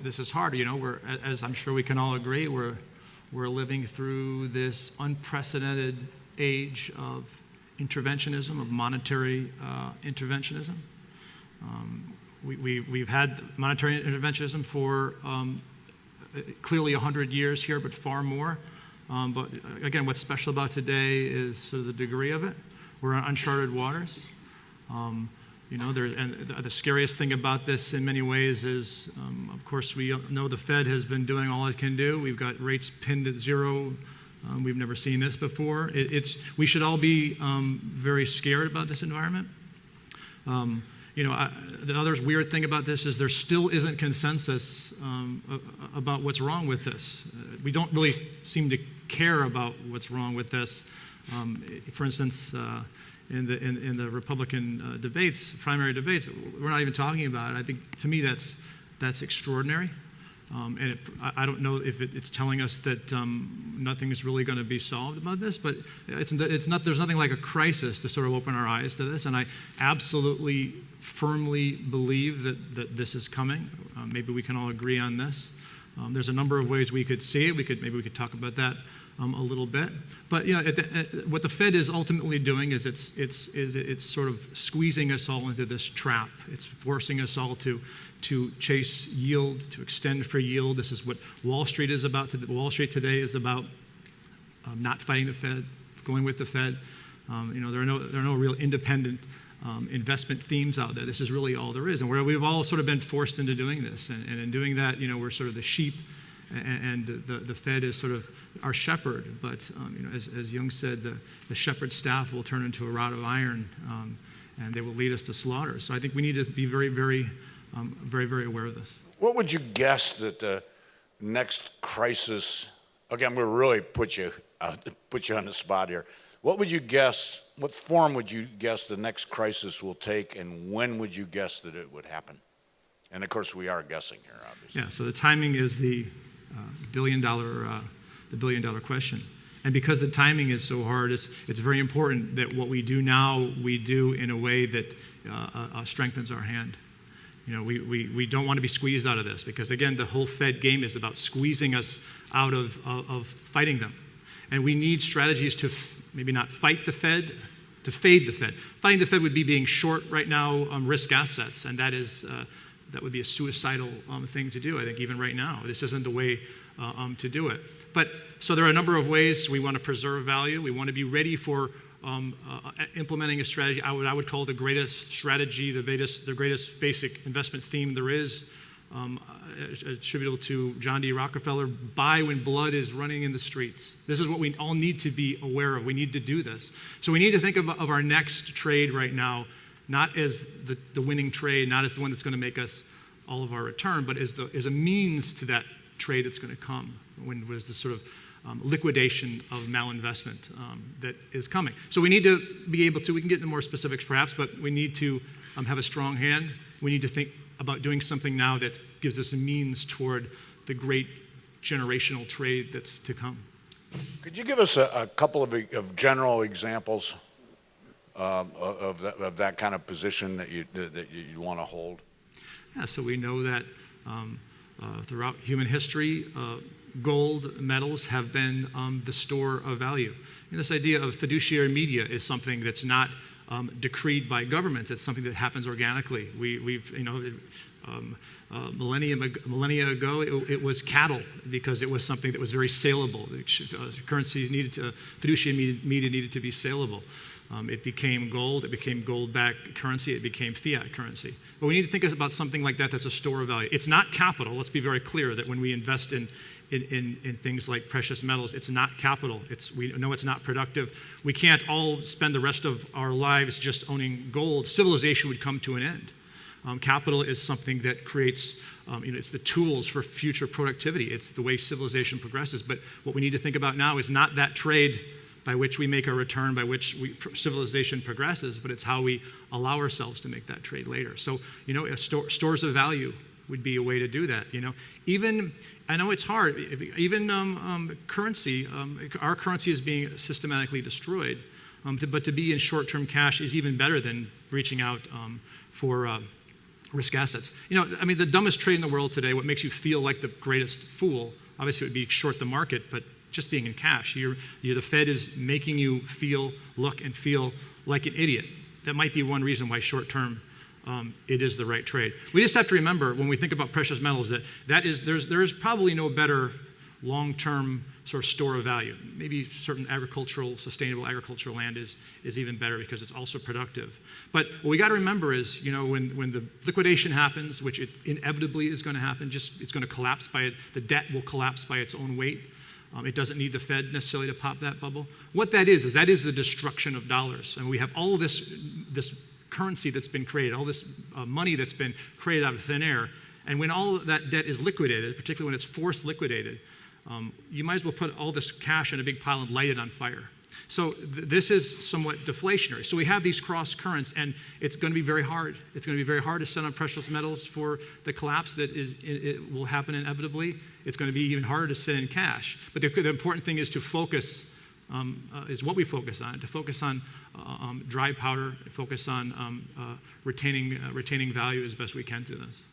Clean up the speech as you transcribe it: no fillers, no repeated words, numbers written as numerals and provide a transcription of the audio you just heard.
this is hard. As I'm sure we can all agree, we're living through this unprecedented age of interventionism, of monetary interventionism. We've had monetary interventionism for clearly 100 years here, but far more. But again, what's special about today is sort of the degree of it. We're on uncharted waters. And the scariest thing about this in many ways is, of course, we know the Fed has been doing all it can do. We've got rates pinned at zero. We've never seen this before. We should all be very scared about this environment. The other weird thing about this is there still isn't consensus about what's wrong with this. We don't really seem to care about what's wrong with this. For instance, in the Republican debates, primary debates, we're not even talking about it. I think, to me, that's extraordinary. And I don't know if it's telling us that nothing is really going to be solved about this, but it's not. There's nothing like a crisis to sort of open our eyes to this. And I absolutely, firmly believe that this is coming. Maybe we can all agree on this. There's a number of ways we could see it. Maybe we could talk about that a little bit. But what the Fed is ultimately doing is it's sort of squeezing us all into this trap. It's forcing us all to chase yield, to extend for yield. This is what Wall Street is about. Wall Street today is about not fighting the Fed, going with the Fed. There are no real independent investment themes out there. This is really all there is. And we've all sort of been forced into doing this. And in doing that, we're sort of the sheep, and the Fed is sort of our shepherd. But as Jung said, the shepherd's staff will turn into a rod of iron, and they will lead us to slaughter. So I think we need to be very, very, very aware of this. What would you guess that the next crisis? Again, we'll really put you on the spot here. What would you guess? What form would you guess the next crisis will take, and when would you guess that it would happen? And of course, we are guessing here, obviously. Yeah. So the timing is the billion-dollar question. And because the timing is so hard, it's very important that what we do now, we do in a way that strengthens our hand. We don't want to be squeezed out of this, because, again, the whole Fed game is about squeezing us out of fighting them. And we need strategies to maybe not fight the Fed, to fade the Fed. Fighting the Fed would be being short right now risk assets, and that would be a suicidal thing to do, I think, even right now. This isn't the way to do it. But so there are a number of ways we want to preserve value. We want to be ready for implementing a strategy I would call the greatest strategy, the greatest basic investment theme there is, attributable to John D. Rockefeller: buy when blood is running in the streets. This is what we all need to be aware of. We need to do this. So we need to think of our next trade right now, not as the winning trade, not as the one that's going to make us all of our return, but as a means to that trade that's going to come, when there's this sort of liquidation of malinvestment that is coming. So we need to be able to, we can get into more specifics perhaps, but we need to have a strong hand. We need to think about doing something now that gives us a means toward the great generational trade that's to come. Could you give us a couple of general examples of that kind of position that you want to hold? Yeah, so we know that throughout human history, gold metals have been the store of value. And this idea of fiduciary media is something that's not decreed by governments. It's something that happens organically. Millennia ago, it was cattle, because it was something that was very saleable. Currencies fiduciary media needed to be saleable. It became gold. It became gold-backed currency. It became fiat currency. But we need to think about something like that that's a store of value. It's not capital. Let's be very clear that when we invest in things like precious metals, it's not capital. We know it's not productive. We can't all spend the rest of our lives just owning gold. Civilization would come to an end. Capital is something that creates, it's the tools for future productivity. It's the way civilization progresses. But what we need to think about now is not that trade by which we make a return, by which civilization progresses, but it's how we allow ourselves to make that trade later. So, stores of value would be a way to do that. Even, I know it's hard, even currency, our currency is being systematically destroyed, but to be in short-term cash is even better than reaching out for risk assets. I mean, the dumbest trade in the world today, what makes you feel like the greatest fool, obviously it would be short the market, but just being in cash. The Fed is making you look and feel like an idiot. That might be one reason why short-term it is the right trade. We just have to remember when we think about precious metals that there is probably no better long-term sort of store of value. Maybe certain sustainable agricultural land is even better because it's also productive. But what we got to remember is, when the liquidation happens, which it inevitably is going to happen, it's going to collapse the debt will collapse by its own weight. It doesn't need the Fed necessarily to pop that bubble. What that is the destruction of dollars. And we have all of this currency that's been created, all this money that's been created out of thin air. And when all that debt is liquidated, particularly when it's forced liquidated, you might as well put all this cash in a big pile and light it on fire. So this is somewhat deflationary. So we have these cross currents, and it's going to be very hard. It's going to be very hard to set on precious metals for the collapse that it will happen inevitably. It's going to be even harder to set in cash. But the important thing is to focus, is what we focus on, to focus on dry powder, focus on retaining value as best we can through this.